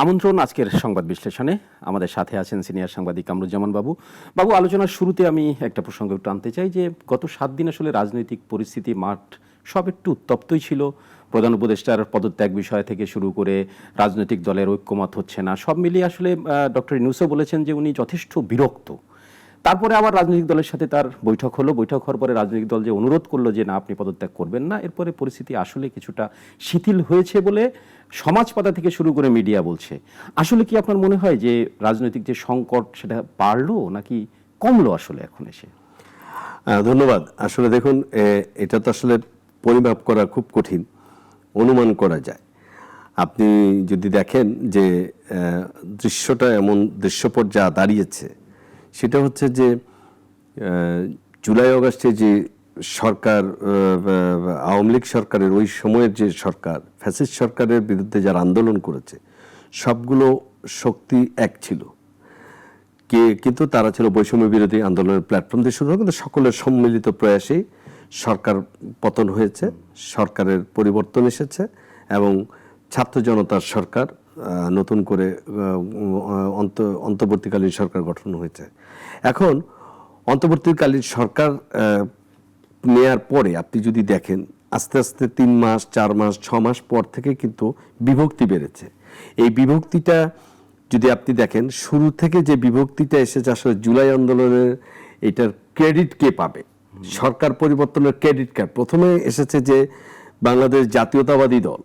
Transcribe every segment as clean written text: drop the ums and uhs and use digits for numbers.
আমন্ত্রণ আজকের সংবাদ বিশ্লেষণে। আমাদের সাথে আছেন সিনিয়র সাংবাদিক কামরুজ্জামান বাবু। আলোচনার শুরুতে আমি একটা প্রসঙ্গ একটু আনতে চাই যে গত 7 দিন আসলে রাজনৈতিক পরিস্থিতি, মাঠ সব একটু উত্তপ্তই ছিল। প্রধান উপদেষ্টার পদত্যাগ বিষয় থেকে শুরু করে রাজনৈতিক দলের ঐক্যমত হচ্ছে না, সব মিলিয়ে আসলে ডক্টর ইউনূসও বলেছেন যে উনি যথেষ্ট বিরক্ত। তারপরে আবার রাজনৈতিক দলের সাথে তার বৈঠক হলো। বৈঠক হওয়ার পরে রাজনৈতিক দল যে অনুরোধ করলো যে না, আপনি পদত্যাগ করবেন না, এরপরে পরিস্থিতি আসলে কিছুটা শিথিল হয়েছে বলে সমাজ পাতা থেকে শুরু করে মিডিয়া বলছে। আসলে কি আপনার মনে হয় যে রাজনৈতিক যে সংকট সেটা বাড়লো নাকি কমলো আসলে এখন এসে? ধন্যবাদ। আসলে দেখুন, এটা তো আসলে পরিমাপ করা খুব কঠিন, অনুমান করা যায়। আপনি যদি দেখেন যে দৃশ্যটা এমন দৃশ্যপট যা দাঁড়িয়েছে, সেটা হচ্ছে যে জুলাই আগস্টে যে সরকার, আওয়ামী লীগ সরকারের ওই সময়ের যে সরকার, ফ্যাসিস্ট সরকারের বিরুদ্ধে যারা আন্দোলন করেছে সবগুলো শক্তি এক ছিল, কিন্তু তারা ছিল বৈষম্য বিরোধী আন্দোলনের প্ল্যাটফর্ম দিয়ে শুরু হয়, কিন্তু সকলের সম্মিলিত প্রয়াসেই সরকার পতন হয়েছে, সরকারের পরিবর্তন এসেছে এবং ছাত্র জনতার সরকার নতুন করে অন্তর্বর্তীকালীন সরকার গঠন হয়েছে। এখন অন্তর্বর্তীকালীন সরকার নেয়ার পরে আপনি যদি দেখেন আস্তে আস্তে 3 মাস 4 মাস 6 মাস পর থেকে কিন্তু বিভক্তি বেড়েছে। এই বিভক্তিটা যদি আপনি দেখেন, শুরু থেকে যে বিভক্তিটা এসেছে আসলে জুলাই আন্দোলনের, এটার ক্রেডিট কে পাবে? সরকার পরিবর্তনের ক্রেডিট কার্ড প্রথমে এসেছে যে বাংলাদেশ জাতীয়তাবাদী দল,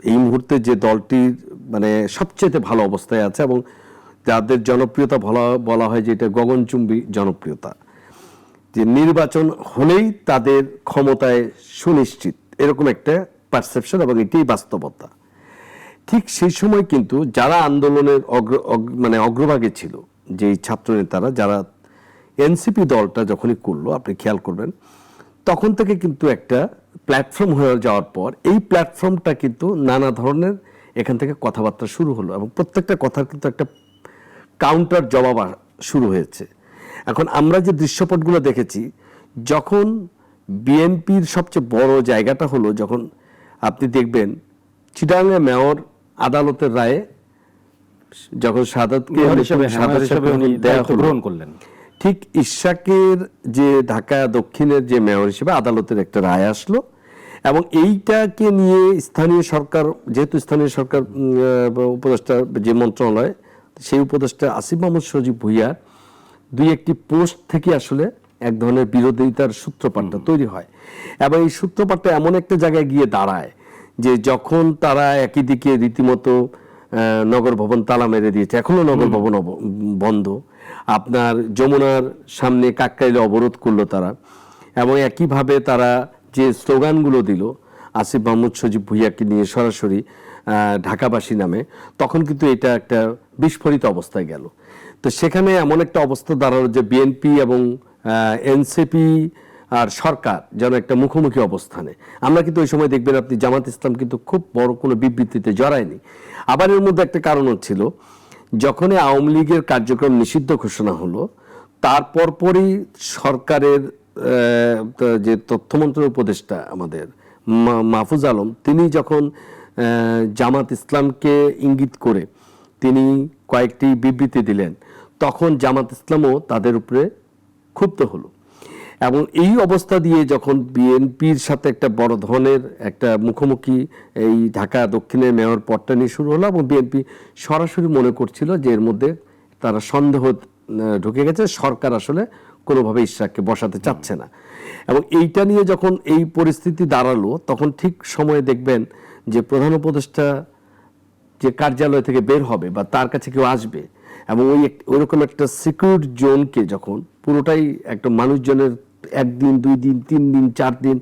এই মুহূর্তে যে দলটির মানে সবচেয়ে ভালো অবস্থায় আছে এবং যাদের জনপ্রিয়তা বলা হয় যে এটা গগনচুম্বী জনপ্রিয়তা, যে নির্বাচন হলেই তাদের ক্ষমতায় সুনিশ্চিত, এরকম একটা পারসেপশন এবং এটাই বাস্তবতা। ঠিক সেই সময় কিন্তু যারা আন্দোলনের অগ্রভাগে ছিল, যেই ছাত্র নেতারা, যারা এনসিপি দলটা যখনই করলো, আপনি খেয়াল করবেন তখন থেকে কিন্তু একটা প্ল্যাটফর্ম হয়ে যাওয়ার পর এই প্ল্যাটফর্মটা কিন্তু নানা ধরনের এখান থেকে কথাবার্তা শুরু হলো এবং প্রত্যেকটা কথার কিন্তু একটা কাউন্টার জবাব শুরু হয়েছে। এখন আমরা যে দৃশ্যপটগুলো দেখেছি, যখন বিএনপির সবচেয়ে বড় জায়গাটা হলো যখন আপনি দেখবেন চিটাগাং মেয়র আদালতের রায়ে যখন শাহাদাতকে গ্রহণ করলেন, ঠিক ইশাকের যে ঢাকা দক্ষিণের যে মেয়র হিসেবে আদালতের একটা রায় আসলো এবং এইটাকে নিয়ে স্থানীয় সরকার, যেহেতু স্থানীয় সরকার উপদেষ্টা যে মন্ত্রণালয়, সেই উপদেষ্টা আসিফ মাহমুদ সজীব ভুইয়ার 2-1টি পোস্ট থেকে আসলে এক ধরনের বিরোধিতার সূত্রপাতটা তৈরি হয় এবং এই সূত্রপাতটা এমন একটা জায়গায় গিয়ে দাঁড়ায় যে যখন তারা একই দিকে রীতিমতো নগর ভবন তালা মেরে দিয়েছে, এখনো নগর ভবন বন্ধ, আপনার যমুনার সামনে কাকরাইলে অবরোধ করলো তারা, এবং একইভাবে তারা যে স্লোগানগুলো দিল আসিফ মাহমুদ সজীব ভুইয়াকে নিয়ে সরাসরি ঢাকাবাসী নামে, তখন কিন্তু এটা একটা বিস্ফোরিত অবস্থায় গেল। তো সেখানে এমন একটা অবস্থা দাঁড়ালো যে বিএনপি এবং এনসিপি আর সরকার যেন একটা মুখোমুখি অবস্থানে। আমরা কিন্তু ওই সময় দেখবেন আপনি জামাত ইসলাম কিন্তু খুব বড় কোনো বিবৃতিতে জড়ায়নি। আবার এর মধ্যে একটা কারণও ছিল, যখনই আওয়ামী লীগের কার্যক্রম নিষিদ্ধ ঘোষণা হলো তারপর পরই সরকারের যে তথ্যমন্ত্রী উপদেষ্টা আমাদের মাহফুজ আলম, তিনি যখন জামাত ইসলামকে ইঙ্গিত করে তিনি কয়েকটি বিবৃতি দিলেন, তখন জামাত ইসলামও তাদের উপরে ক্ষুব্ধ হলো এবং এই অবস্থা দিয়ে যখন বিএনপির সাথে একটা বড় ধরনের একটা মুখোমুখি এই ঢাকা দক্ষিণের মেয়র পদটা নিয়ে শুরু হলো এবং বিএনপি সরাসরি মনে করছিল যে এর মধ্যে তারা সন্দেহ ঢুকে গেছে, সরকার আসলে কোনোভাবে ইশরাককে বসাতে চাচ্ছে না। এবং এইটা নিয়ে যখন এই পরিস্থিতি দাঁড়ালো, তখন ঠিক সময়ে দেখবেন যে প্রধান উপদেষ্টা যে কার্যালয় থেকে বের হবে বা তার কাছে কেউ আসবে এবং ওইরকম একটা সিকিউর জোনকে যখন পুরোটাই একটা মানুষজনের 1 দিন 2 দিন 3 দিন 4 দিন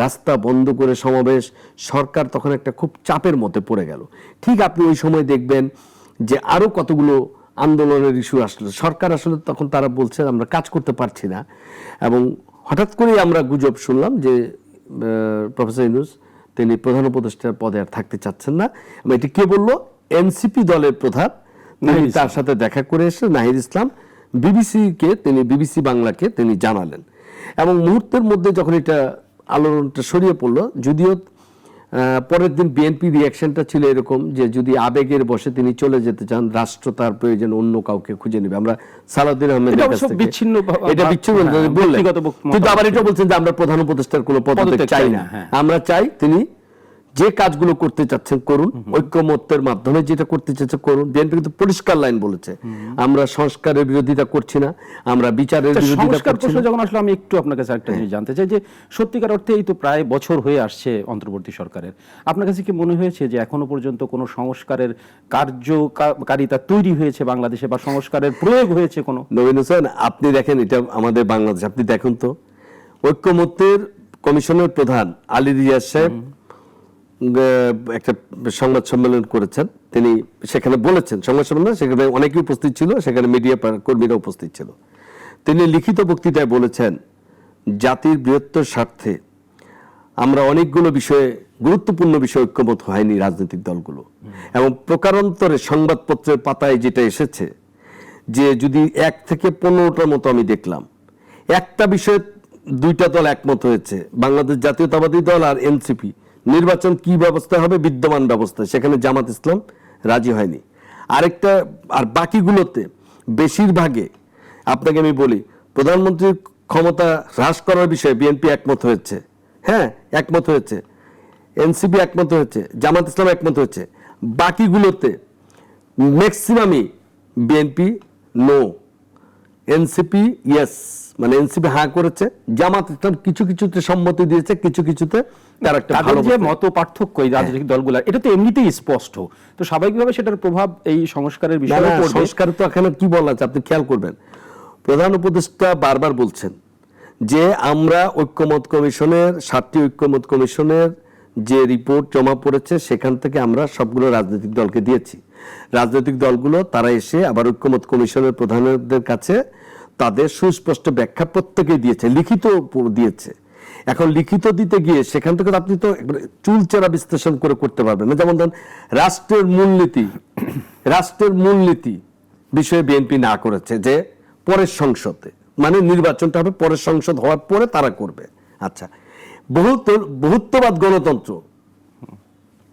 রাস্তা বন্ধ করে সমাবেশ, সরকার তখন একটা খুব চাপের মধ্যে পড়ে গেল। ঠিক আপনি ওই সময় দেখবেন যে আরো কতগুলো আন্দোলনের ইস্যু আসলো, সরকার আসলে তখন তারা বলছে আমরা কাজ করতে পারছি না এবং হঠাৎ করেই আমরা গুজব শুনলাম যে প্রফেসর ইউনূস তিনি প্রধান উপদেষ্টার পদে আর থাকতে চাচ্ছেন না। এটি কে বললো? এনসিপি দলের প্রধান, তার সাথে দেখা করে এসে নাহিদ ইসলাম বিবিসি বাংলাকে তিনি জানালেন এবং মুহূর্তের মধ্যে যখন এটা আলোড়নটা ছড়িয়ে পড়লো, যদিও পরের দিন বিএনপি রিয়াকশনটা ছিল এরকম যে যদি আবেগের বশে তিনি চলে যেতে চান, রাষ্ট্র তার প্রয়োজন অন্য কাউকে খুঁজে নেবে। আমরা সালাউদ্দিন আহমেদের এটা কাছ অবশ্য থেকে বিচ্ছিন্ন এটা বিচ্ছিন্ন বললেন, ব্যক্তিগত মতামত কিন্তু আবার এটা বলছেন যে আমরা প্রধান উপদেষ্টার কোনো পদত্যাগ পদত্যাগ চাই চাই না, না, হ্যাঁ। আমরা চাই তিনি যে কাজগুলো করতে চাচ্ছেন করুন, ঐক্যমত্যের মাধ্যমে যেটা করতে চাচ্ছে করুন। বিএনপি কিন্তু পরিষ্কার লাইন বলেছে, আমরা সংস্কারের বিরোধিতা করছি না, আমরা বিচারের বিরোধিতা সংস্কার করছি প্রশ্ন না। যখন আসলে আমি একটু আপনার কাছে একটা জিনিস জানতে চাই যে সত্যিকার অর্থে এই তো প্রায় বছর হয়ে আসছে অন্তর্বর্তী সরকারের, আপনার কাছে কি মনে হয়েছে যে এখনো পর্যন্ত কোনো সংস্কারের কার্যকারিতা তৈরি হয়েছে বাংলাদেশে, বা সংস্কারের প্রয়োগ হয়েছে কোনো? নবীন হোসেন, আপনি দেখেন এটা আমাদের বাংলাদেশ, আপনি দেখুন তো ঐক্যমত্যের কমিশনের প্রধান আলী রিয়াজ সাহেব একটা সংবাদ সম্মেলন করেছেন, তিনি সেখানে বলেছেন, সংবাদ সম্মেলন সেখানে অনেকে উপস্থিত ছিল, সেখানে মিডিয়া কর্মীরা উপস্থিত ছিল, তিনি লিখিত বক্তৃতায় বলেছেন জাতির বৃহত্তর স্বার্থে আমরা অনেকগুলো বিষয়ে, গুরুত্বপূর্ণ বিষয়ে ঐক্যমত হয়নি রাজনৈতিক দলগুলো, এবং প্রকারান্তরে সংবাদপত্রের পাতায় যেটা এসেছে যে যদি 1 থেকে 15টার মতো আমি দেখলাম, একটা বিষয়ে 2টা দল একমত হয়েছে, বাংলাদেশ জাতীয়তাবাদী দল আর এনসিপি, নির্বাচন কি ব্যবস্থা হবে বিদ্যমান ব্যবস্থা, সেখানে জামাত ইসলাম রাজি হয়নি। আরেকটা, আর বাকিগুলোতে বেশিরভাগে আপনাকে আমি বলি প্রধানমন্ত্রীর ক্ষমতা হ্রাস করার বিষয়ে বিএনপি একমত হয়েছে, হ্যাঁ একমত হয়েছে, এনসিপি একমত হয়েছে, জামাত ইসলাম একমত হয়েছে, বাকিগুলোতে ম্যাক্সিমামই বিএনপি নো, এনসিপি ইয়েস, মানে এনসিপি হ্যাঁ করেছে, জামাত ইসলাম কিছু কিছুতে সম্মতি দিয়েছে, কিছু কিছুতে তার একটা তাদের ভালো যে মত পার্থক্য এই রাজনৈতিক দলগুলোর, এটা তো এমনিতেই স্পষ্ট, তো স্বাভাবিকভাবে সেটার প্রভাব এই সংস্কারের বিষয়ে পড়বে। সংস্কার তো এখানে কি বলা আছে আপনি খেয়াল করবেন, প্রধান উপদেষ্টা বারবার বলছেন যে আমরা ঐক্যমত কমিশনের 7টি ঐক্যমত কমিশনের যে রিপোর্ট জমা পড়েছে সেখান থেকে আমরা সবগুলো রাজনৈতিক দলকে দিয়েছি, রাজনৈতিক দলগুলো তারা এসে আবার ঐক্যমত কমিশনের প্রধানদের কাছে তাদের সুস্পষ্ট ব্যাখ্যা প্রত্যেকেই দিয়েছে, লিখিত দিয়েছে। এখন লিখিত দিতে গিয়ে সেখান থেকে আপনি তো চুলচেরা বিশ্লেষণ করে করতে পারবেন না। যেমন ধরুন রাষ্ট্রের মূলনীতি বিষয়ে বিএনপি না করেছে যে পরের সংসদে, মানে নির্বাচনটা হবে পরের সংসদ হওয়ার পরে তারা করবে। আচ্ছা, বহুত্ববাদ গণতন্ত্র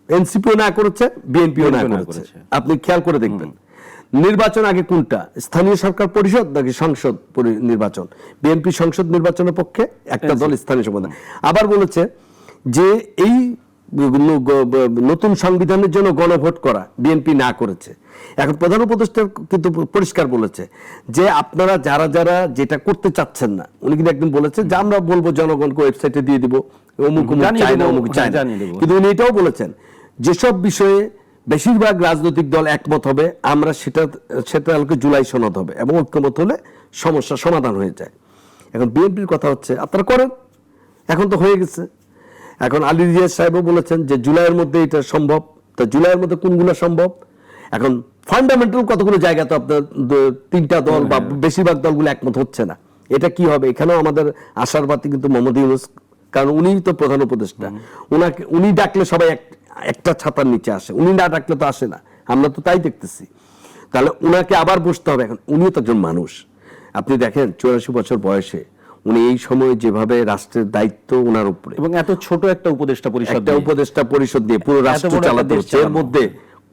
এনসিপিও না করেছে, বিএনপিও না করেছে, আপনি খেয়াল করে দেখবেন। নির্বাচন আগে কোনটা, স্থানীয় সরকার পরিষদ নাকি সংসদ নির্বাচন? বিএনপি সংসদ নির্বাচনের পক্ষে, একটা দল স্থানীয় সমাধান। আবার বলেছে যে এই নতুন সংবিধানের জন্য গণভোট করা বিএনপি না করেছে। এখন প্রধান উপদেষ্টা কিন্তু পরিষ্কার বলেছে যে আপনারা যারা যারা যেটা করতে চাচ্ছেন না, উনি কিন্তু একদম বলেছে যে আমরা বলবো জনগণকে ওয়েবসাইটে দিয়ে দিব, অমুক চাই না, অমুক চাই না। কিন্তু উনি এটাও বলেছেন যেসব বিষয়ে বেশিরভাগ রাজনৈতিক দল একমত হবে আমরা সেটা জুলাই সনদ হবে, এবং ঐক্যমত হলে সমস্যা সমাধান হয়ে যায়। এখন বিএনপির কথা হচ্ছে আপনারা করেন, এখন তো হয়ে গেছে। এখন আলী রিয়াজ সাহেবও বলেছেন যে জুলাইয়ের মধ্যে এটা সম্ভব, তো জুলাইয়ের মধ্যে কোনগুলো সম্ভব? এখন ফান্ডামেন্টাল কতগুলো জায়গা তো আপনার 3টা দল বা বেশিরভাগ দলগুলো একমত হচ্ছে না, এটা কি হবে? এখানেও আমাদের আশার বাতি কিন্তু মোহাম্মদ ইউনূস, কারণ উনিই তো প্রধান উপদেষ্টা, উনি ডাকলে সবাই একটা ছাতার নিচে আসে, উনি না ডাকলে তো আসে না, আমরা তো তাই দেখতেছি। তাহলে উনাকে আবার বসতে হবে। এখন উনিও তো একজন মানুষ, আপনি দেখেন 84 বছর বয়সে উনি এই সময়ে যেভাবে রাষ্ট্রের দায়িত্ব ওনার উপরে, এবং এত ছোট একটা উপদেষ্টা পরিষদ দিয়ে পুরো রাষ্ট্র চালাতে হচ্ছে, এর মধ্যে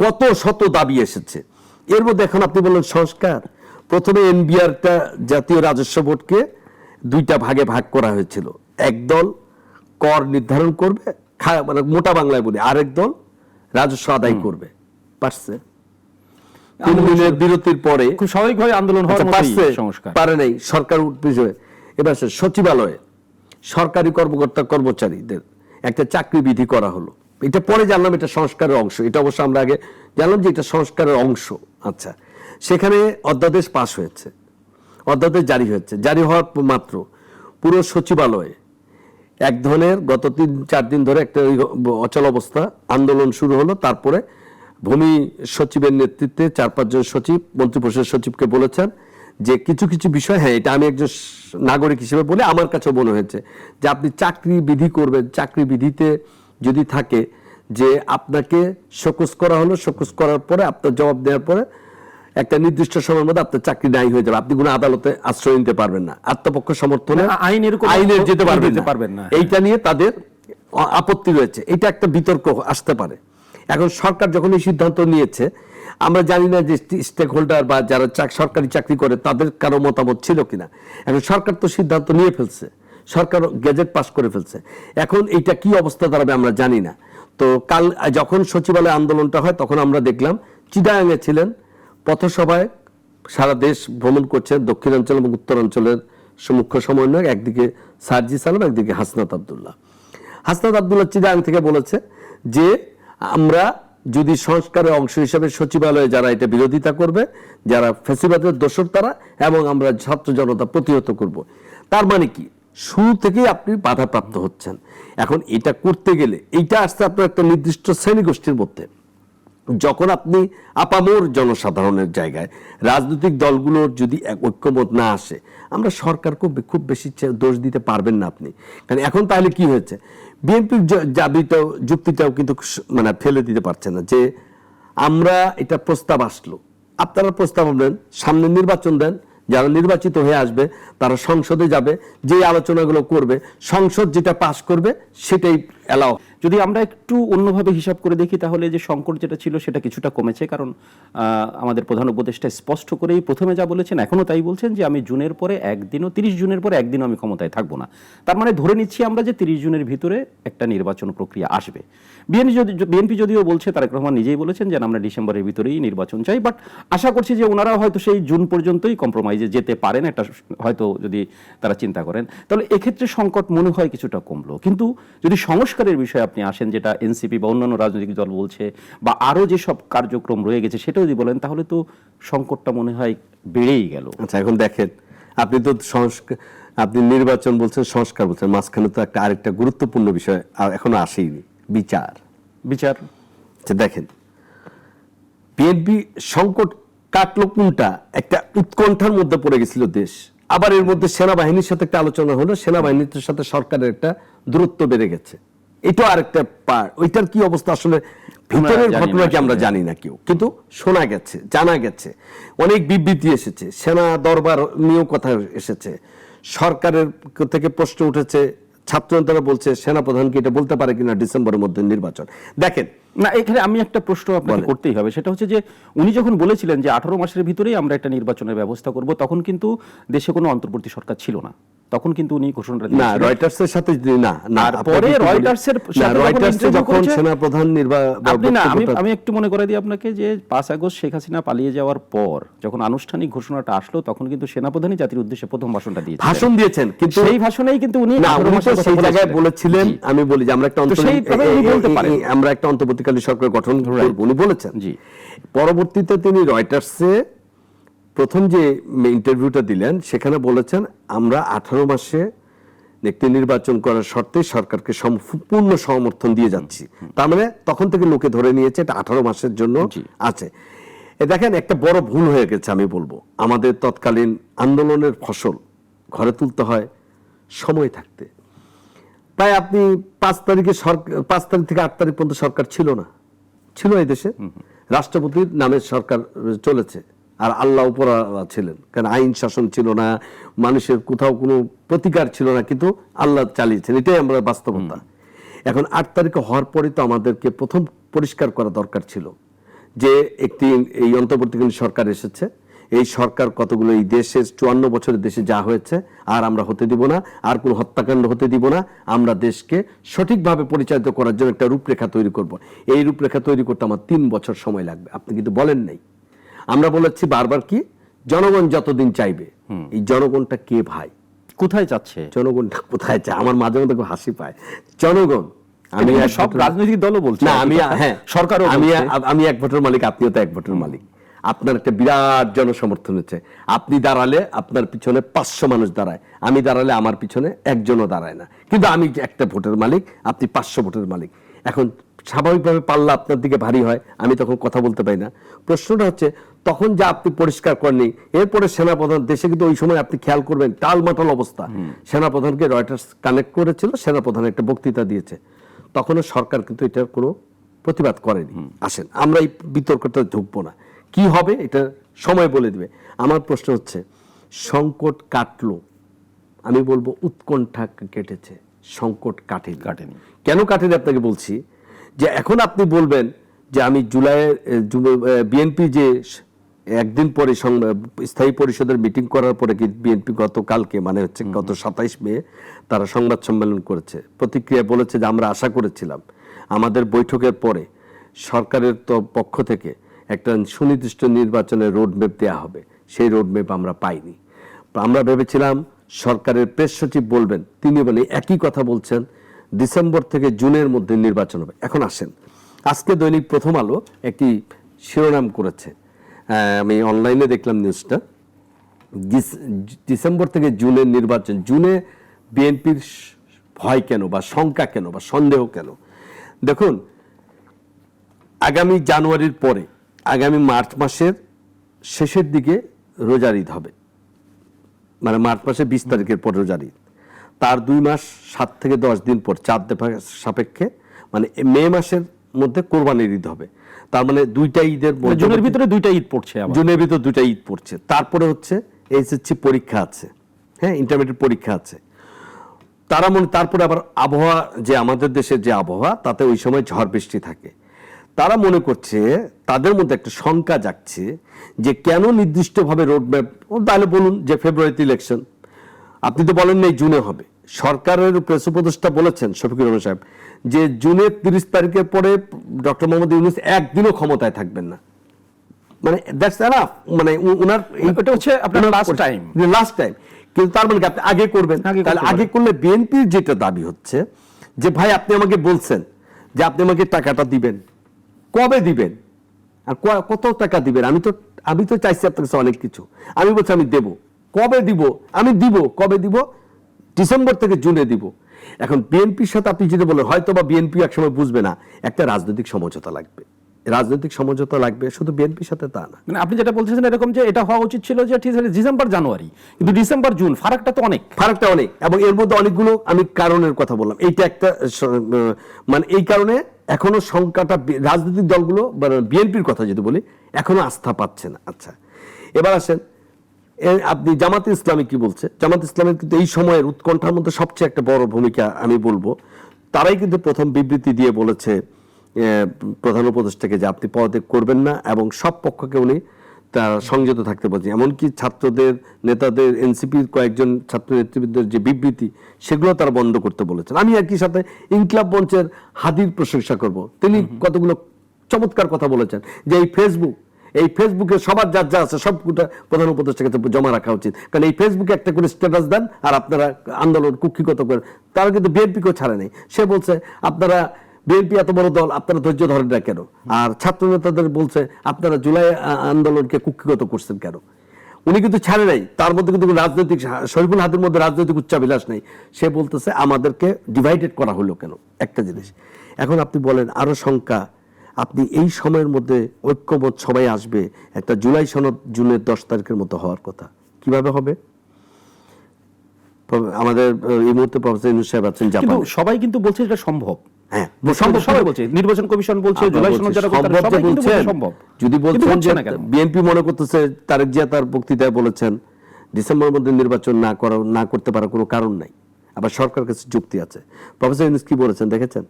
কত শত দাবি এসেছে। এর মধ্যে এখন আপনি বললেন সংস্কার, প্রথমে এনবিআরটা জাতীয় রাজস্ব বোর্ডকে 2টা ভাগে ভাগ করা হয়েছিল, এক দল কর নির্ধারণ করবে, মানে মোটা বাংলায় বলি, আরেক দল রাজস্ব আদায় করবে। পারছে 3 দিনের বিরতির পরে খুব স্বাভাবিকভাবে আন্দোলন হওয়ার মতোই সংস্কার পারে নাই সরকার উঠবে। এবার সচিবালয়ে সরকারি কর্মকর্তা কর্মচারীদের একটা চাকরি বিধি করা হলো, এটা পরে জানলাম এটা সংস্কারের অংশ, এটা অবশ্য আমরা আগে জানলাম যে এটা সংস্কারের অংশ। আচ্ছা, সেখানে অধ্যাদেশ পাস হয়েছে, অধ্যাদেশ জারি হয়েছে, জারি হওয়ার মাত্র পুরো সচিবালয়ে এক ধরনের গত 3-4 দিন ধরে একটা অচল অবস্থা, আন্দোলন শুরু হলো। তারপরে ভূমি সচিবের নেতৃত্বে 4-5 জন সচিব মন্ত্রিপরিষদ সচিবকে বলেছেন যে কিছু কিছু বিষয়, হ্যাঁ এটা আমি একজন নাগরিক হিসেবে বলে আমার কাছে মনে হয়েছে যে আপনি চাকরি বিধি করবেন, চাকরি বিধিতে যদি থাকে যে আপনাকে শোকজ করা হলো, শোকজ করার পরে আপনার জবাব দেওয়ার পরে একটা নির্দিষ্ট সময়ের মধ্যে আপনার চাকরি নাই হয়ে যাবে, আপনি কোনো আদালতে আশ্রয় নিতে পারবেন না, আত্মপক্ষ সমর্থনে আইনের যেতে পারবেন না। এইটা নিয়ে তাদের আপত্তি রয়েছে, এটা একটা বিতর্ক আসতে পারে। এখন সরকার যখন এই সিদ্ধান্ত নিয়েছে, আমরা জানি না যে স্টেক হোল্ডার বা যারা সরকারি চাকরি করে তাদের কারো মতামত ছিল কিনা। এখন সরকার তো সিদ্ধান্ত নিয়ে ফেলছে, সরকার গেজেট পাস করে ফেলছে, এখন এইটা কি অবস্থা দাঁড়াবে আমরা জানি না। তো কাল যখন সচিবালয় আন্দোলনটা হয় তখন আমরা দেখলাম চিটাগাঙে ছিলেন পথসভায়, সারা দেশ ভ্রমণ করছেন দক্ষিণাঞ্চল এবং উত্তরাঞ্চলের মুখ্য সমন্বয়ক, একদিকে সার্জিস আলম, একদিকে হাসনাত আব্দুল্লাহ। হাসনাত আব্দুল্লাহ চিটাগাং থেকে বলেছে যে আমরা যদি সংস্কারের অংশ হিসেবে সচিবালয়ে যারা এটা বিরোধিতা করবে, যারা ফ্যাসিবাদের দোসর তারা, এবং আমরা ছাত্র জনতা প্রতিহত করব। তার মানে কি, শুরু থেকেই আপনি বাধাপ্রাপ্ত হচ্ছেন। এখন এটা করতে গেলে এইটা আসছে আপনার একটা নির্দিষ্ট শ্রেণী গোষ্ঠীর মধ্যে। যখন আপনি আপামর জনসাধারণের জায়গায় রাজনৈতিক দলগুলোর যদি ঐক্যমত না আসে, আমরা সরকারকে খুব বেশি দোষ দিতে পারবেন না আপনি। কারণ এখন তাহলে কি হয়েছে, বিএনপির জাবিত যুক্তিটাও কিন্তু মানে ফেলে দিতে পারছে না যে আমরা এটা প্রস্তাব আসলো, আপনারা প্রস্তাব দেন, সামনে নির্বাচন দেন, যারা নির্বাচিত হয়ে আসবে তারা সংসদে যাবে, যে আলোচনাগুলো করবে, সংসদ যেটা পাস করবে সেটাই এলাও। যদি আমরা একটু অন্যভাবে হিসাব করে দেখি তাহলে যে সংকট যেটা ছিল সেটা কিছুটা কমেছে, কারণ আমাদের প্রধান উপদেষ্টা স্পষ্ট করেই প্রথমে যা বলেছেন এখনও তাই বলছেন যে আমি জুনের পরে একদিনও 30 জুনের পরে একদিনও আমি ক্ষমতায় থাকবো না। তার মানে ধরে নিচ্ছি আমরা যে 30 জুনের ভিতরে একটা নির্বাচন প্রক্রিয়া আসবে। বিএনপি যদিও বলছে, তারেক রহমান নিজেই বলেছেন যে আমরা ডিসেম্বরের ভিতরেই নির্বাচন চাই, বাট আশা করছি যে ওনারা হয়তো সেই জুন পর্যন্তই কম্প্রোমাইজে যেতে পারেন, এটা হয়তো যদি তারা চিন্তা করেন তাহলে এক্ষেত্রে সংকট মনে হয় কিছুটা কমলো। কিন্তু যদি সংস্কারের বিষয়ে আপনি আসেন, যেটা এনসিপি বা অন্যান্য রাজনৈতিক দল বলছে, বা আরো যেসব কার্যক্রম রয়ে গেছে সেটাও যদি বলেন, তাহলে তো সংকটটা মনে হয় বেড়েই গেল। আচ্ছা, এখন দেখেন, আপনি তো আপনি নির্বাচন বলছেন, সংস্কার বলছেন, মাঝখানে তো একটা আরেকটা গুরুত্বপূর্ণ বিষয় এখনো আসেনি, বিচার। আচ্ছা দেখেন, বিএনপি সংকট কাটলো কোনটা, একটা উৎকণ্ঠার মধ্যে পড়ে গেছিল দেশ, আবার এর মধ্যে সেনাবাহিনীর সাথে একটা আলোচনা হলো, সেনাবাহিনীর সাথে সরকারের একটা দূরত্ব বেড়ে গেছে, এটা আরেকটা পার। ওইটার কি অবস্থা আসলে ভিতরের ঘটনা কি আমরা জানি না কেউ, কিন্তু শোনা গেছে, জানা গেছে, অনেক বিবৃতি এসেছে, সেনা দরবার নিয়েও কথা এসেছে, সরকারের থেকে প্রশ্ন উঠেছে, ছাত্রনেতারা বলছে সেনাপ্রধানকে এটা বলতে পারে কিনা ডিসেম্বরের মধ্যে নির্বাচন। দেখেন না, এখানে আমি একটা প্রশ্ন আপনাকে করতেই হবে, সেটা হচ্ছে যে উনি যখন বলেছিলেন যে 18 মাসের ভিতরেই আমরা একটা নির্বাচনের ব্যবস্থা করব, তখন কিন্তু দেশে কোনো অন্তর্বর্তী সরকার ছিল না, তখন কিন্তু উনি ঘোষণাটা দিয়েছিলেন। না, রয়টার্সের সাথে না, পরে রয়টার্সের যখন সেনাপ্রধান আপনি না, আমি একটু মনে করে দিই আপনাকে যে 5 আগস্ট শেখ হাসিনা পালিয়ে যাওয়ার পর যখন আনুষ্ঠানিক ঘোষণাটা আসলো, তখন কিন্তু সেনাপ্রধানই জাতির উদ্দেশ্যে প্রথম ভাষণটা দিয়েছেন, কিন্তু সেই ভাষণেই কিন্তু উনি 18 মাসের সেই জায়গায় বলেছিলেন। আমি বলি যে আমরা একটা অন্তর্বর্তীকালীন সরকার গঠন করব, উনি বলেছেন। পরবর্তীতে তিনি রয়টার্সে প্রথম যে ইন্টারভিউটা দিলেন সেখানে বলেছেন আমরা 18 মাসে একটি নির্বাচন করার শর্তে সরকারকে সম্পূর্ণ সমর্থন দিয়ে যাচ্ছি। তার মানে তখন থেকে লোকে ধরে নিয়েছে এটা 18 মাসের জন্য আছে। দেখেন, একটা বড় ভুল হয়ে গেছে আমি বলবো, আমাদের তৎকালীন আন্দোলনের ফসল ঘরে তুলতে হয় সময় থাকতে। প্রায় আপনি 5 তারিখ থেকে 8 তারিখ পর্যন্ত সরকার ছিল এই দেশে, রাষ্ট্রপতির নামে সরকার চলেছে, আর আল্লাহ উপরা ছিলেন, কারণ আইন শাসন ছিল না, মানুষের কোথাও কোনো প্রতিকার ছিল না, কিন্তু আল্লাহ চালিয়েছেন, এটাই আমরা বাস্তবতা। এখন 8 তারিখে হওয়ার পরে তো আমাদেরকে প্রথম পরিষ্কার করা দরকার ছিল যে এই অন্তর্বর্তীকালীন সরকার এসেছে, এই সরকার কতগুলো এই দেশের 54 বছরের দেশে যা হয়েছে আর আমরা হতে দিব না, আর কোনো হত্যাকাণ্ড হতে দিব না, আমরা দেশকে সঠিকভাবে পরিচালিত করার জন্য একটা রূপরেখা তৈরি করব। এই রূপরেখা তৈরি করতে আমার 3 বছর সময় লাগবে। আপনি কিন্তু বলেন নাই, আমরা বলেছি বারবার কি জনগণ যতদিন চাইবে। এই জনগণটা কে ভাই, কোথায় যাচ্ছে, জনগণটা কোথায় চায়? আমার মাঝে মধ্যে খুব হাসি পায়। জনগণ, আমি সব রাজনৈতিক দলও বলছি না, সরকারও, আমি 1 ভোটের মালিক, আপনিও তো 1 ভোটের মালিক। আপনার একটা বিরাট জনসমর্থন হচ্ছে, আপনি দাঁড়ালে আপনার পিছনে 500 মানুষ দাঁড়ায়, আমি দাঁড়ালে আমার পিছনে একজনও দাঁড়ায় না, কিন্তু আমি একটা ভোটের মালিক, আপনি 500 ভোটের মালিক। এখন স্বাভাবিকভাবে পাল্লা আপনার দিকে ভারী হয়, আমি তখন কথা বলতে পারি না। প্রশ্নটা হচ্ছে তখন যা আপনি পরিষ্কার করেননি, এরপরে সেনাপ্রধান দেশে কিন্তু ওই সময় আপনি খেয়াল করবেন টালমাটাল অবস্থা, সেনাপ্রধানকে রয়টার্স কানেক্ট করেছিল, সেনাপ্রধান একটা বক্তৃতা দিয়েছে, তখনও সরকার কিন্তু এটার কোনো প্রতিবাদ করেনি। আসেন, আমরা এই বিতর্কটা ঢুকবো না, কি হবে এটা সময় বলে দিবে। আমার প্রশ্ন হচ্ছে সংকট কাটলো, আমি বলবো উৎকণ্ঠা কেটেছে, সংকট কাটেনি। কেন কাটেনি আপনাকে বলছি, যে এখন আপনি বলবেন যে আমি জুলাইয়ের বিএনপি যে একদিন পরে স্থায়ী পরিষদের মিটিং করার পরে কি বিএনপি গতকালকে মানে হচ্ছে গত 27 মে তারা সংবাদ সম্মেলন করেছে, প্রতিক্রিয়া বলেছে যে আমরা আশা করেছিলাম আমাদের বৈঠকের পরে সরকারের পক্ষ থেকে একটা সুনির্দিষ্ট নির্বাচনের রোডম্যাপ দেওয়া হবে, সেই রোডম্যাপ আমরা পাইনি। আমরা ভেবেছিলাম সরকারের প্রেস সচিব বলবেন, তিনি বলে একই কথা বলছেন, ডিসেম্বর থেকে জুনের মধ্যে নির্বাচন হবে। এখন আসেন, আজকে দৈনিক প্রথম আলো একটি শিরোনাম করেছে, আমি অনলাইনে দেখলাম নিউজটা, ডিসেম্বর থেকে জুনের নির্বাচন, জুনে বিএনপির ভয় কেন বা শঙ্কা কেন বা সন্দেহ কেন? দেখুন, আগামী জানুয়ারির পরে আগামী মার্চ মাসের শেষের দিকে রোজার ঈদ হবে, মানে মার্চ মাসের 20 তারিখের পর রোজার ঈদ, তার 2 মাস 7 থেকে 10 দিন পর চাঁদ সাপেক্ষে মানে মে মাসের মধ্যে কোরবানির ঈদ হবে। তার মানে দুইটা ঈদের জুনের ভিতরে দুইটা ঈদ পড়ছে, জুনের ভিতরে দুইটা ঈদ পড়ছে। তারপরে হচ্ছে এইচএসসি পরীক্ষা আছে, হ্যাঁ, ইন্টারমিডিয়েট পরীক্ষা আছে। তারপরে আবার আবহাওয়া, যে আমাদের দেশের যে আবহাওয়া, তাতে ওই সময় ঝড় বৃষ্টি থাকে। তারা মনে করছে, তাদের মধ্যে একটা শঙ্কা জাগছে যে কেন নির্দিষ্টভাবে রোডম্যাপ, তাহলে বলুন যে ফেব্রুয়ারিতে ইলেকশন, আপনি তো বলেন নাই জুনে হবে। সরকারের প্রেস উপদেষ্টা বলেছেন শফিকুর রহমান সাহেব যে জুনের 30 তারিখের পরে ডক্টর মোহাম্মদ ইউনূস একদিনও ক্ষমতায় থাকবেন না, মানে দ্যাটস এনাফ, মানে উনার এটা হচ্ছে আপনার লাস্ট টাইম। কিন্তু তার মানে আপনি আগে করবেন, তাহলে আগে করলে বিএনপির যেটা দাবি হচ্ছে যে ভাই আপনি আমাকে বলছেন যে আপনি আমাকে টাকাটা দিবেন, কবে দিবেন আর কত টাকা দিবেন? আমি তো চাইছি আপনার কাছে অনেক কিছু, আমি বলছি আমি দেব, কবে দিব? আমি দিব, কবে দিব? ডিসেম্বর থেকে জুনে দিব। এখন বিএনপির সাথে আপনি যেটা বলেন, হয়তো বা বিএনপি একসময় বুঝবে না, একটা রাজনৈতিক সমঝোতা লাগবে, রাজনৈতিক সমঝোতা লাগবে, শুধু বিএনপির সাথে তা না। মানে আপনি যেটা বলছেন এরকম যে এটা হওয়া উচিত ছিল যে ঠিক আছে ডিসেম্বর জানুয়ারি, কিন্তু ডিসেম্বর জুন ফারাকটা তো অনেক, এবং এর মধ্যে অনেকগুলো আমি কারণের কথা বললাম, এইটা একটা মানে এই কারণে এখনো সংখ্যাটা রাজনৈতিক দলগুলো বিএনপির কথা যদি বলি এখনো আস্থা পাচ্ছে না। আচ্ছা, এবার আসেন আপনি জামাতে ইসলামী কি বলছে? জামাতে ইসলামের কিন্তু এই সময়ের উৎকণ্ঠার মধ্যে সবচেয়ে একটা বড় ভূমিকা আমি বলবো, তারাই কিন্তু প্রথম বিবৃতি দিয়ে বলেছে প্রধান উপদেষ্টাকে যে আপনি পদত্যাগ করবেন না, এবং সব পক্ষকে উনি তারা সংযত থাকতে বলছেন। এমনকি ছাত্রদের নেতাদের, এনসিপির কয়েকজন ছাত্র নেতৃবৃন্দের যে বিবৃতি সেগুলো তারা বন্ধ করতে বলেছেন। আমি একই সাথে ইনকিলাব মঞ্চের হাদির প্রশংসা করব, তিনি কতগুলো চমৎকার কথা বলেছেন যে এই ফেসবুকে সবার যা আছে সবটা প্রধান উপদেষ্টার কাছে জমা রাখা উচিত, কারণ এই ফেসবুকে একটা করে স্ট্যাটাস দেন আর আপনারা আন্দোলন কুক্ষিগত করেন। তারা কিন্তু বিএনপিকেও ছাড়ে নেই, সে বলছে আপনারা বিএনপি এত বড় দল, আপনারা ধৈর্য ধরেন না কেন? আর ছাত্র নেতাদের বলছে আপনারা জুলাই আন্দোলনকে কুক্ষিগত করছেন কেন? উনি কিন্তু ছাড়ে নাই, তার মধ্যে কিন্তু রাজনৈতিক, শরীফুল হাদির মধ্যে রাজনৈতিক উচ্চাভিলাষ নেই। সে বলতেছে আমাদেরকে ডিভাইডেড করা হলো কেন? একটা জিনিস। এখন আপনি বলেন আরো শঙ্কা, আপনি এই সময়ের মধ্যে ঐক্যমত সবাই আসবে, একটা জুলাই সনদ জুনের 10 তারিখের মতো হওয়ার কথা, কিভাবে হবে? আমাদের এই মুহূর্তে প্রফেসর ইউনূস সাহেব আছেন জাপানে, সবাই কিন্তু বলছে এটা সম্ভব। হ্যাঁ, সবাই বলছে, নির্বাচন কমিশন বলছে, জুলাই সনদ যারা সবাই কিন্তু বলছে সম্ভব। যদি বলছেন যে বিএনপি মনে করতেছে, তারেক জিয়া তার বক্তৃতায় বলেছেন ডিসেম্বরের মধ্যে নির্বাচন না করতে পারার কোনো কারণ নাই, আবার সরকারের কাছে যুক্তি আছে। প্রফেসর ইউনূস কি বলেছেন দেখেছেন?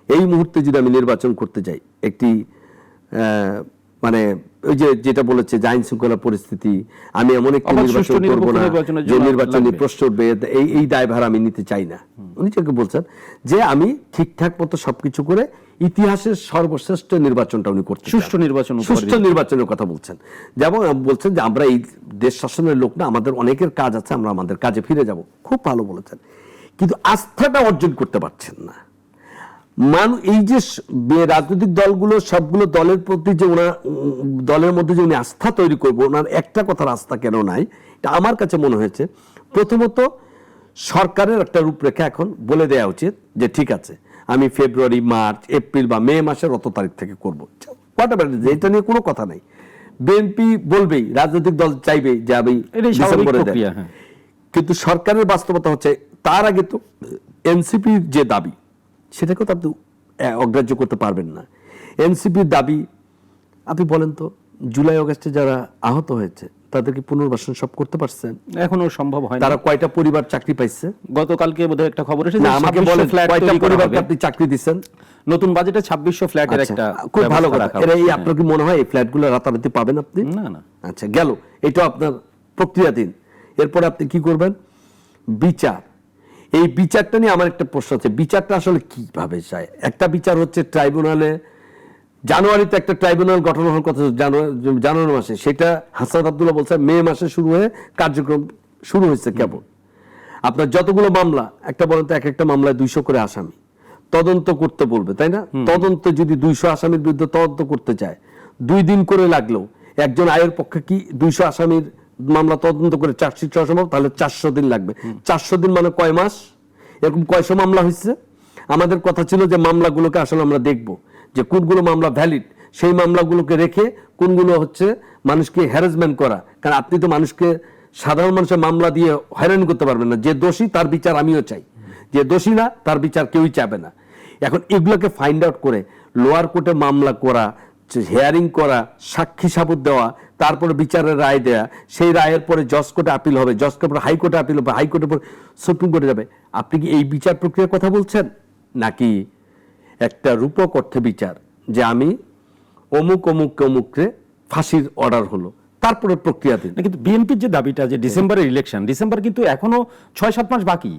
এই মুহূর্তে যদি আমি নির্বাচন করতে যাই, একটি মানে ওই যেটা বলেছে যে আইন শৃঙ্খলা পরিস্থিতি, আমি এমন একটি নির্বাচন করবো না যে নির্বাচনী প্রশ্ন উঠবে, এই দায়ভার আমি নিতে চাই না। উনি যেটা বলছেন যে আমি ঠিকঠাক মতো সবকিছু করে ইতিহাসের সর্বশ্রেষ্ঠ নির্বাচনটা উনি করতে, সুষ্ঠু নির্বাচনের কথা বলছেন। যেমন বলছেন যে আমরা এই দেশ শাসনের লোক না, আমাদের অনেকের কাজ আছে, আমরা আমাদের কাজে ফিরে যাব, খুব ভালো বলেছেন। কিন্তু আস্থাটা অর্জন করতে পারছেন না। এই যে রাজনৈতিক দলগুলো সবগুলো দলের প্রতি যে দলের মধ্যে যে উনি আস্থা তৈরি করবো, ওনার একটা কথার আস্থা কেন নাই, এটা আমার কাছে মনে হয়েছে প্রথমত সরকারের একটা রূপরেখা এখন বলে দেওয়া উচিত যে ঠিক আছে আমি ফেব্রুয়ারি, মার্চ, এপ্রিল বা মে মাসের অত তারিখ থেকে করবো, এটা নিয়ে কোনো কথা নাই। বিএনপি বলবেই, রাজনৈতিক দল চাইবেই যে আমি ডিসেম্বরে দেব, কিন্তু সরকারের বাস্তবতা হচ্ছে তার আগে তো এনসিপির যে দাবি সেটাকেও তো আপনি অগ্রাহ্য করতে পারবেন না। এনসিপির দাবি, আপনি বলেন তো জুলাই অগাস্টে যারা আহত হয়েছে তাদেরকে পুনর্বাসন সব করতে পারছেন? এখনো সম্ভব হয় না। তারা কয়টা পরিবার চাকরি পাইছে? গতকালকে বোধহয় একটা খবর এসেছে, না, আমাকে 2600 বলেন ফ্ল্যাট কয়টা তৈরি করা পরিবারকে হবে। আপনি চাকরি দিচ্ছেন? নতুন বাজেটে 2600 ফ্ল্যাটের আচ্ছা, একটা খুব ভালো ব্যবস্থা কথা। রাখা এরা হচ্ছে। আপনার কি মনে হয় এই ফ্ল্যাটগুলো রাতারাতি পাবেন আপনি? না না, আচ্ছা, গেল, এটা আপনার প্রক্রিয়াধীন। এরপরে আপনি কি করবেন? বিচার। এই বিচারটা নিয়ে আমার একটা প্রশ্ন আছে, বিচারটা আসলে কিভাবে চায়? একটা বিচার হচ্ছে ট্রাইব্যুনালে, জানুয়ারিতে একটা ট্রাইব্যুনাল গঠন হওয়ার কথা, জানুয়ারি মাসে, সেটা হাসান আব্দুল্লাহ বলছে মে মাসে শুরু হয়ে কার্যক্রম শুরু হয়েছে কেবল। আপনার যতগুলো মামলা, একটা বলেন তো, এক একটা মামলায় 200 করে আসামি, তদন্ত করতে বলবে, তাই না? তদন্ত যদি 200 আসামির বিরুদ্ধে তদন্ত করতে চায়, 2 দিন করে লাগলেও একজন আয়ের পক্ষে কি 200 আসামির মামলা তদন্ত করে চার্জশিট হওয়া সম্ভব? তাহলে 400 দিন লাগবে। 400 দিন মানে কয় মাস? এরকম কয়শো মামলা হয়েছে? আমাদের কথা ছিল যে মামলাগুলোকে আসলে আমরা দেখব যে কোনগুলো মামলা ভ্যালিড, সেই মামলাগুলোকে রেখে কোনগুলো হচ্ছে মানুষকে হ্যারাসমেন্ট করা। কারণ আপনি তো মানুষকে, সাধারণ মানুষের মামলা দিয়ে হয়রানি করতে পারবেন না। যে দোষী তার বিচার আমিও চাই, যে দোষী না তার বিচার কেউই চাবে না। এখন এগুলোকে ফাইন্ড আউট করে লোয়ার কোর্টে মামলা করা, হিয়ারিং করা, সাক্ষী সাবুত দেওয়া, তারপরে বিচারের রায় দেয়া, সেই রায়ের পরে জজ কোর্টে আপিল হবে, জজ কোর্টে হাইকোর্টে আপিল হবে, হাইকোর্টের পর সুপ্রিম কোর্টে যাবে। আপনি কি এই বিচার প্রক্রিয়ার কথা বলছেন, নাকি একটা রূপক অর্থে বিচার যে আমি অমুক অমুক অমুকরে ফাঁসির অর্ডার হলো, তারপরে প্রক্রিয়া দিন? না, কিন্তু বিএনপির যে দাবিটা যে ডিসেম্বরের ইলেকশন, ডিসেম্বর কিন্তু এখনো 6-7 মাস বাকি,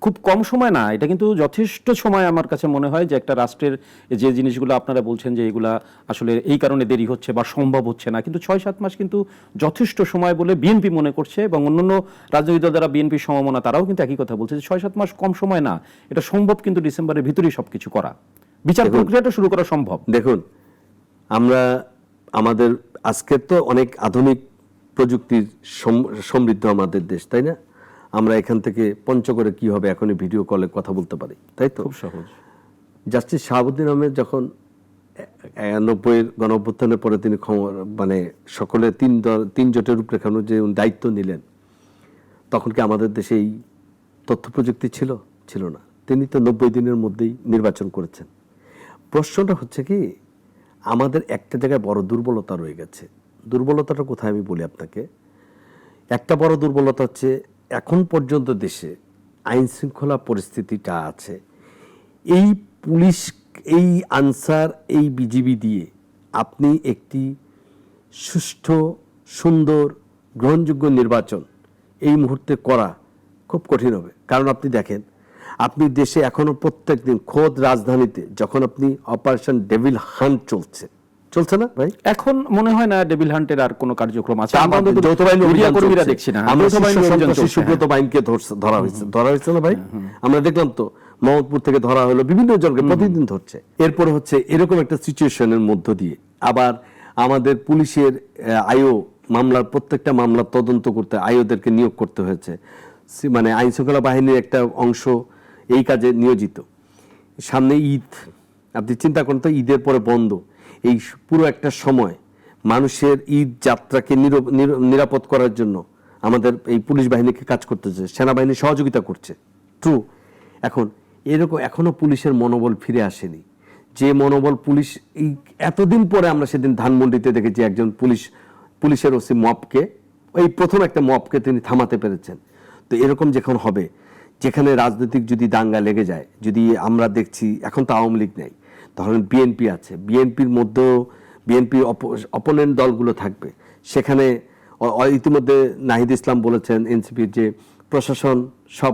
খুব কম সময় না, এটা কিন্তু যথেষ্ট সময়। আমার কাছে মনে হয় যে একটা রাষ্ট্রের যে জিনিসগুলো আপনারা বলছেন যে এগুলা আসলে এই কারণে দেরি হচ্ছে বা সম্ভব হচ্ছে না, কিন্তু 6-7 মাস কিন্তু যথেষ্ট সময় বলে বিএনপি মনে করছে, এবং অন্যান্য রাজনৈতিক দল যারা বিএনপির সমমনা তারাও কিন্তু একই কথা বলছে যে 6-7 মাস কম সময় না, এটা সম্ভব কিন্তু ডিসেম্বরের ভিতরেই সবকিছু করা, বিচার প্রক্রিয়াটা শুরু করা সম্ভব। দেখুন, আমরা আমাদের আজকের তো অনেক আধুনিক প্রযুক্তির সমৃদ্ধ আমাদের দেশ, তাই না? আমরা এখান থেকে পঞ্চগড়ে কি হবে এখনই ভিডিও কলে কথা বলতে পারি, তাই তো? খুব সহজ। জাস্টিস শাহাবুদ্দিন আহমেদ যখন 90-এর গণঅভ্যুত্থানের পরে তিনি মানে সকলে তিন জোটের রূপরেখা অনুযায়ী দায়িত্ব নিলেন, তখন কি আমাদের দেশে এই তথ্য প্রযুক্তি ছিল? ছিল না। তিনি তো 90 দিনের মধ্যেই নির্বাচন করেছেন। প্রশ্নটা হচ্ছে কি, আমাদের একটা জায়গায় বড় দুর্বলতা রয়ে গেছে। দুর্বলতাটা কোথায় আমি বলি আপনাকে। একটা বড় দুর্বলতা হচ্ছে এখন পর্যন্ত দেশে আইন শৃঙ্খলা পরিস্থিতিটা আছে, এই পুলিশ, এই আনসার, এই বিজিবি দিয়ে আপনি একটি সুষ্ঠু, সুন্দর, গ্রহণযোগ্য নির্বাচন এই মুহূর্তে করা খুব কঠিন হবে। কারণ আপনি দেখেন, আপনি দেশে এখনো প্রত্যেক দিন খোদ রাজধানীতে যখন আপনি অপারেশন ডেভিল হান্ট চলছে না ভাই? এখন মনে হয় না ডেভিল হান্টের আর কোনো কার্যক্রম আছে। যৌথ বাহিনী অভিযান কর্মীরা চলছে। দেখছি না, আমরা হ্যাঁ। সুব্রত বাইনকে ধরা হয়েছে না ভাই? আমরা দেখলাম তো, মোহাম্মদপুর থেকে ধরা হলো, বিভিন্ন জনকে প্রতিদিন ধরছে। এরপরে হচ্ছে এরকম একটা সিচুয়েশনের মধ্য দিয়ে আবার আমাদের পুলিশের আইও মামলার, প্রত্যেকটা মামলার তদন্ত করতে আইওদেরকে নিয়োগ করতে হয়েছে। মানে আইন শৃঙ্খলা বাহিনীর একটা অংশ এই কাজে নিয়োজিত। সামনে ঈদ, আপনি চিন্তা করেন তো, ঈদের পরে বন্ধ, এই পুরো একটা সময় মানুষের ঈদ যাত্রাকে নিরাপদ করার জন্য আমাদের এই পুলিশ বাহিনীকে কাজ করতেছে, সেনাবাহিনী সহযোগিতা করছে, ট্রু। এখন এরকম এখনো পুলিশের মনোবল ফিরে আসেনি, যে মনোবল পুলিশ এই এতদিন পরে আমরা সেদিন ধানমন্ডিতে দেখেছি একজন পুলিশের ওসি মপকে, এই প্রথম একটা মপকে তিনি থামাতে পেরেছেন। তো এরকম যখন হবে, যেখানে রাজনৈতিক যদি দাঙ্গা লেগে যায়, যদি আমরা দেখছি এখন তো আওয়ামী লীগ নেই, ধরেন বিএনপি আছে, বিএনপির মধ্যেও বিএনপির অপোনেন্ট দলগুলো থাকবে, সেখানে ইতিমধ্যে নাহিদ ইসলাম বলেছেন এনসিপির যে প্রশাসন সব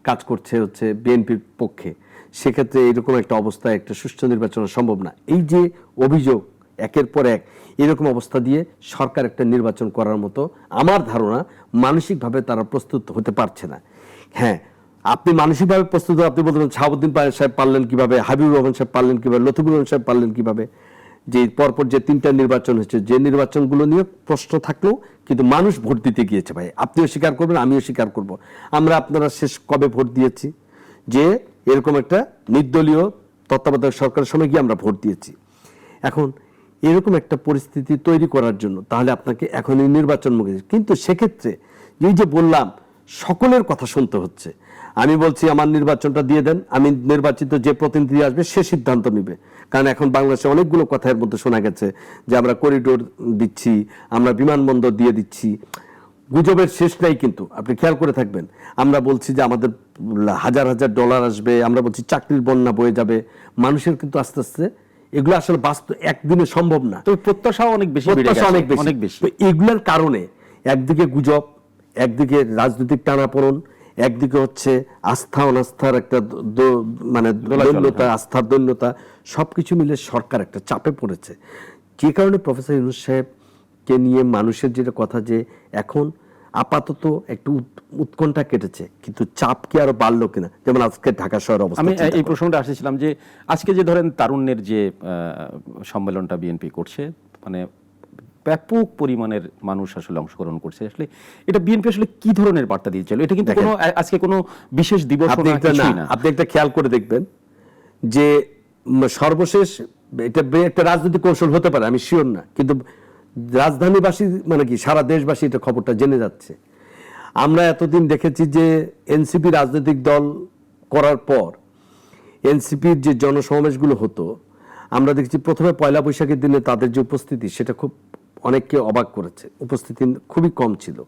কাজ করছে হচ্ছে বিএনপির পক্ষে, সেক্ষেত্রে এরকম একটা অবস্থায় একটা সুষ্ঠু নির্বাচন সম্ভব না। এই যে অভিযোগ একের পর এক, এরকম অবস্থা দিয়ে সরকার একটা নির্বাচন করার মতো আমার ধারণা মানসিকভাবে তারা প্রস্তুত হতে পারছে না। হ্যাঁ, আপনি মানসিকভাবে প্রস্তুত, আপনি বলতে পারেন শাহাবুদ্দিন সাহেব পারলেন কিভাবে, হাবিবুর রহমান সাহেব পারলেন কিভাবে, লতিফুর রহমান সাহেব পারলেন কিভাবে, যে পরপর যে 3টা নির্বাচন হচ্ছে, যে নির্বাচনগুলো নিয়ে প্রশ্ন থাকলেও কিন্তু মানুষ ভোট দিতে গিয়েছে ভাই। আপনিও স্বীকার করবেন, আমিও স্বীকার করব, আমরা আপনারা শেষ কবে ভোট দিয়েছি? যে এরকম একটা নির্দলীয় তত্ত্বাবধায়ক সরকারের সময় গিয়ে আমরা ভোট দিয়েছি। এখন এরকম একটা পরিস্থিতি তৈরি করার জন্য তাহলে আপনাকে এখনই নির্বাচন মুখে, কিন্তু সেক্ষেত্রে এই যে বললাম সকলের কথা শুনতে হচ্ছে। আমি বলছি আমার নির্বাচনটা দিয়ে দেন, আমি নির্বাচিত যে প্রতিনিধি আসবে সে সিদ্ধান্ত নেবে। কারণ এখন বাংলাদেশে অনেকগুলো কথার মধ্যে শোনা গেছে যে আমরা করিডোর দিচ্ছি, আমরা বিমানবন্দর দিয়ে দিচ্ছি। গুজবের শেষ নাই, কিন্তু আপনি খেয়াল করে থাকবেন আমরা বলছি যে আমাদের হাজার হাজার ডলার আসবে, আমরা বলছি চাকরির বন্যা বয়ে যাবে। মানুষের কিন্তু আস্তে আস্তে এগুলো আসলে বাস্তব একদিনে সম্ভব না, তবে প্রত্যাশাও অনেক বেশি, প্রত্যাশা অনেক বেশি। তো এগুলোর কারণে একদিকে গুজব, একদিকে রাজনৈতিক টানাপোড়েন, একদিকে হচ্ছে আস্থা অনাস্থার একটা মানে দৈন্যতা, আস্থার দৈন্যতা, সবকিছু মিলে সরকার একটা চাপে পড়েছে। যে কারণে প্রফেসর ইউনূস সাহেবকে নিয়ে মানুষের যেটা কথা যে এখন আপাতত একটু উৎকণ্ঠা কেটেছে, কিন্তু চাপ কি আরো বাড়লো কিনা, যেমন আজকে ঢাকা শহর অবস্থা। আমি এই প্রসঙ্গটা আসছিলাম যে আজকে যে ধরেন তারুণ্যের যে সম্মেলনটা বিএনপি করছে, মানে ব্যাপক পরিমাণের মানুষ আসলে অংশগ্রহণ করছে, আসলে এটা বিএনপি আসলে কি ধরনের বার্তা দিয়েছিল? এটা কিন্তু কোনো আজকে কোনো বিশেষ দিবস না। আপনি একটা খেয়াল করে দেখবেন যে সর্বশেষ এটা একটা রাজনৈতিক কৌশল হতে পারে, আমি শিওর না, কিন্তু রাজধানীবাসী মানে কি সারা দেশবাসী এটা খবরটা জেনে যাচ্ছে। আমরা এতদিন দেখেছি যে এনসিপি রাজনৈতিক দল করার পর এনসিপির যে জনসমাবেশগুলো হতো, আমরা দেখছি প্রথমে পয়লা বৈশাখের দিনে তাদের যে উপস্থিতি সেটা খুব অনেককে অবাক করেছে, উপস্থিতি খুবই কম ছিল।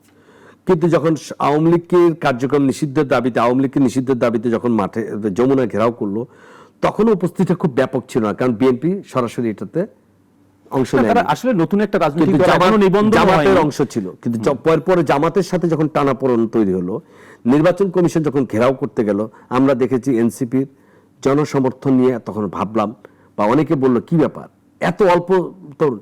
কিন্তু যখন আওয়ামী লীগের কার্যক্রম নিষিদ্ধের দাবিতে, আওয়ামী লীগের নিষিদ্ধের দাবিতে যখন মাঠে যমুনা ঘেরাও করলো, তখন উপস্থিতিটা খুব ব্যাপক ছিল না, কারণ বিএনপি সরাসরি এটাতে অংশ নেয়। আসলে নতুন একটা রাজনৈতিক দল জামাতের অংশ ছিল, কিন্তু পরে জামাতের সাথে যখন টানাপোড়েন তৈরি হলো, নির্বাচন কমিশন যখন ঘেরাও করতে গেল, আমরা দেখেছি এনসিপির জনসমর্থন নিয়ে তখন ভাবলাম, বা অনেকে বলল কি ব্যাপার এত অল্প তরুণ।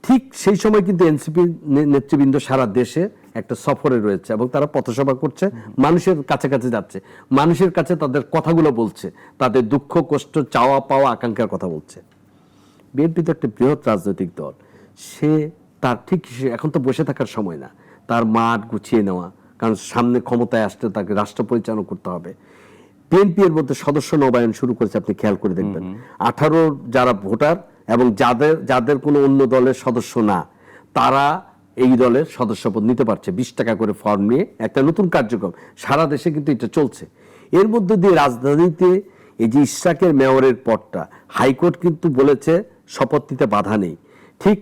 ঠিক সেই সময় কিন্তু এনসিপির নেতৃবৃন্দ সারা দেশে একটা সফরে রয়েছে এবং তারা পথসভা করছে, মানুষের কাছে কাছে যাচ্ছে, মানুষের কাছে তাদের কথাগুলো বলছে, তাদের দুঃখ কষ্ট চাওয়া পাওয়া আকাঙ্ক্ষার কথা বলছে। বিএনপি তো একটা বৃহৎ রাজনৈতিক দল, সে তার ঠিক এখন তো বসে থাকার সময় না, তার মাঠ গুছিয়ে নেওয়া, কারণ সামনে ক্ষমতায় আসতে তাকে রাষ্ট্র পরিচালনা করতে হবে। বিএনপি এর মধ্যে সদস্য নবায়ন শুরু করেছে, আপনি খেয়াল করে দেখবেন 18 যারা ভোটার এবং যাদের কোনো অন্য দলের সদস্য না, তারা এই দলের সদস্যপদ নিতে পারছে 20 টাকা করে ফর্ম নিয়ে। একটা নতুন কার্যক্রম সারা দেশে কিন্তু এটা চলছে। এর মধ্যে দিয়ে রাজধানীতে এই যে ইশরাকের মেয়রের পদটা হাইকোর্ট কিন্তু বলেছে শপথ নিতে বাধা নেই। ঠিক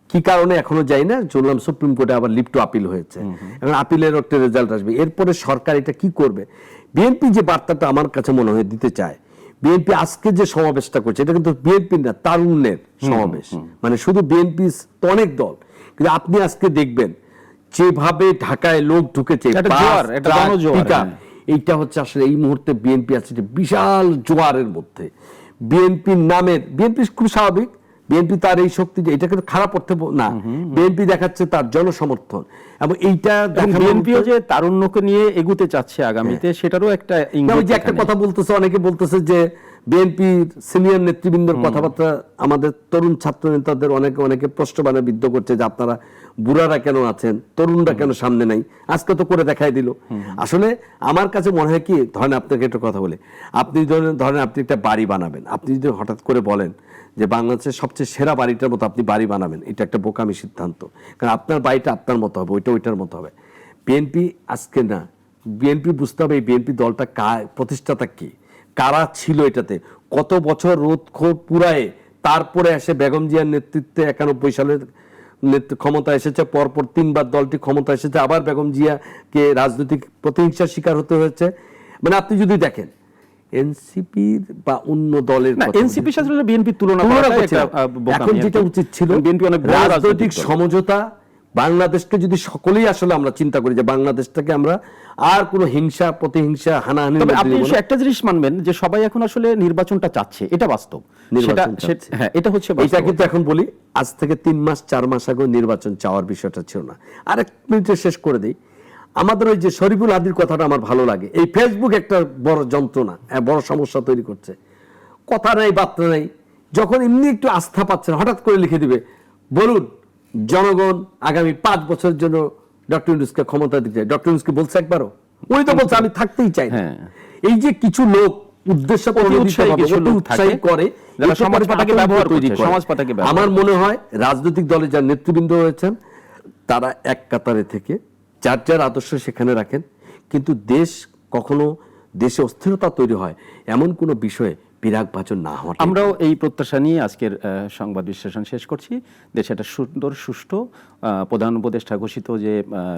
কি কারণে এখনো যাই না, শুনলাম সুপ্রিম কোর্টে আবার লিভ টু আপিল হয়েছে, এখন আপিলের একটা রেজাল্ট আসবে, এরপরে সরকার এটা কি করবে। বিএনপি যে বার্তাটা আমার কাছে মনে হয় দিতে চায়, বিএনপি আজকে যে সমাবেশটা করছে এটা কিন্তু বিএনপি না, তারুণ্যের সমাবেশ। মানে শুধু বিএনপি তো অনেক দল, কিন্তু আপনি আজকে দেখবেন যেভাবে ঢাকায় লোক ঢুকেছে, এইটা হচ্ছে আসলে এই মুহূর্তে বিএনপি আছে বিশাল জোয়ারের মধ্যে। বিএনপির নামের, বিএনপি খুব স্বাভাবিক, বিএনপি তার এই শক্তি, এটা কিন্তু খারাপ অর্থে না, বিএনপি দেখাচ্ছে তার জনসমর্থন, এবং এইটা বিএনপিও যে তারুণ্যকে নিয়ে এগুতে চাচ্ছে আগামীতে, সেটারও একটা ইঙ্গিত। একটা কথা বলতেছে, অনেকে বলতেছে যে বিএনপির সিনিয়র নেতৃবৃন্দর কথাবার্তা আমাদের তরুণ ছাত্র নেতাদের অনেকে প্রশ্নবাণে বিদ্ধ করছে যে আপনারা বুড়ারা কেন আছেন, তরুণরা কেন সামনে নাই, আজকে তো করে দেখাই দিল। আসলে আমার কাছে মনে হয় কি, ধরেন আপনাকে একটা কথা বলে, আপনি ধরেন আপনি একটা বাড়ি বানাবেন, আপনি যদি হঠাৎ করে বলেন যে বাংলাদেশের সবচেয়ে সেরা বাড়িটার মতো আপনি বাড়ি বানাবেন, এটা একটা বোকামি সিদ্ধান্ত, কারণ আপনার বাড়িটা আপনার মতো হবে, ওইটার মতো হবে। বিএনপি আজকে না, বিএনপি বুঝতে হবে এই বিএনপি দলটা প্রতিষ্ঠাতা কি, কারা ছিল এটাতে, কত বছর রোদ পুরায়ে তারপরে এসে বেগম জিয়ার নেতৃত্বে 91 সালের ক্ষমতা এসেছে, পরপর 3 বার দলটি ক্ষমতা এসেছে, আবার বেগম জিয়াকে রাজনৈতিক প্রতিহিংসার শিকার হতে হয়েছে। মানে আপনি যদি দেখেন এনসিপির বা অন্য দলের, এনসিপি সাথে বিএনপির তুলনা এখন যেটা উচিত ছিল রাজনৈতিক সমঝোতা, বাংলাদেশকে যদি সকলেই আসলে আমরা চিন্তা করি যে বাংলাদেশটাকে আমরা আর কোনো হিংসা প্রতিহিংসা হানাহানি, আপনি একটা জিনিস মানবেন যে সবাই এখন আসলে নির্বাচনটা চাচ্ছে, এটা বাস্তব, হ্যাঁ এটা হচ্ছে, এটা কিন্তু এখন বলি আজ থেকে 3 মাস 4 মাস আগে নির্বাচন চাওয়ার বিষয়টা ছিল না। আরেক মিনিটে শেষ করে দিই, আমাদের ওই যে শরীফুল হাদির কথাটা আমার ভালো লাগে, এই ফেসবুক একটা বড় যন্ত্রণা, বড় সমস্যা তৈরি করছে, কথা নাই বার্তা নাই, যখন এমনি একটু আস্থা পাচ্ছেন হঠাৎ করে লিখে দিবে বলুন জনগণ আগামী 5 বছরের জন্য ডক্টর ইউনূসকে ক্ষমতা দিতে। ডক্টর ইউনূসকে বলছে একবারও, উনি তো বলছে আমি থাকতেই চাই না। এই যে কিছু লোক উদ্দেশ্য উৎসাহী করে, আমার মনে হয় রাজনৈতিক দলে যারা নেতৃবৃন্দ রয়েছেন তারা এক কাতারে থেকে যার যার আদর্শ সেখানে রাখেন, কিন্তু দেশ কখনো দেশে অস্থিরতা তৈরি হয় এমন কোনো বিষয়ে বিরাগভাজন না হওয়া। আমরাও এই প্রত্যাশা নিয়ে আজকের সংবাদ বিশ্লেষণ শেষ করছি। দেশে একটা সুন্দর সুষ্ঠু প্রধান উপদেষ্টা ঘোষিত যে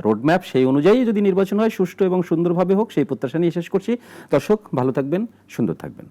রোডম্যাপ, সেই অনুযায়ী যদি নির্বাচন হয় সুষ্ঠু এবং সুন্দরভাবে হোক, সেই প্রত্যাশা নিয়ে শেষ করছি। দর্শক ভালো থাকবেন, সুন্দর থাকবেন।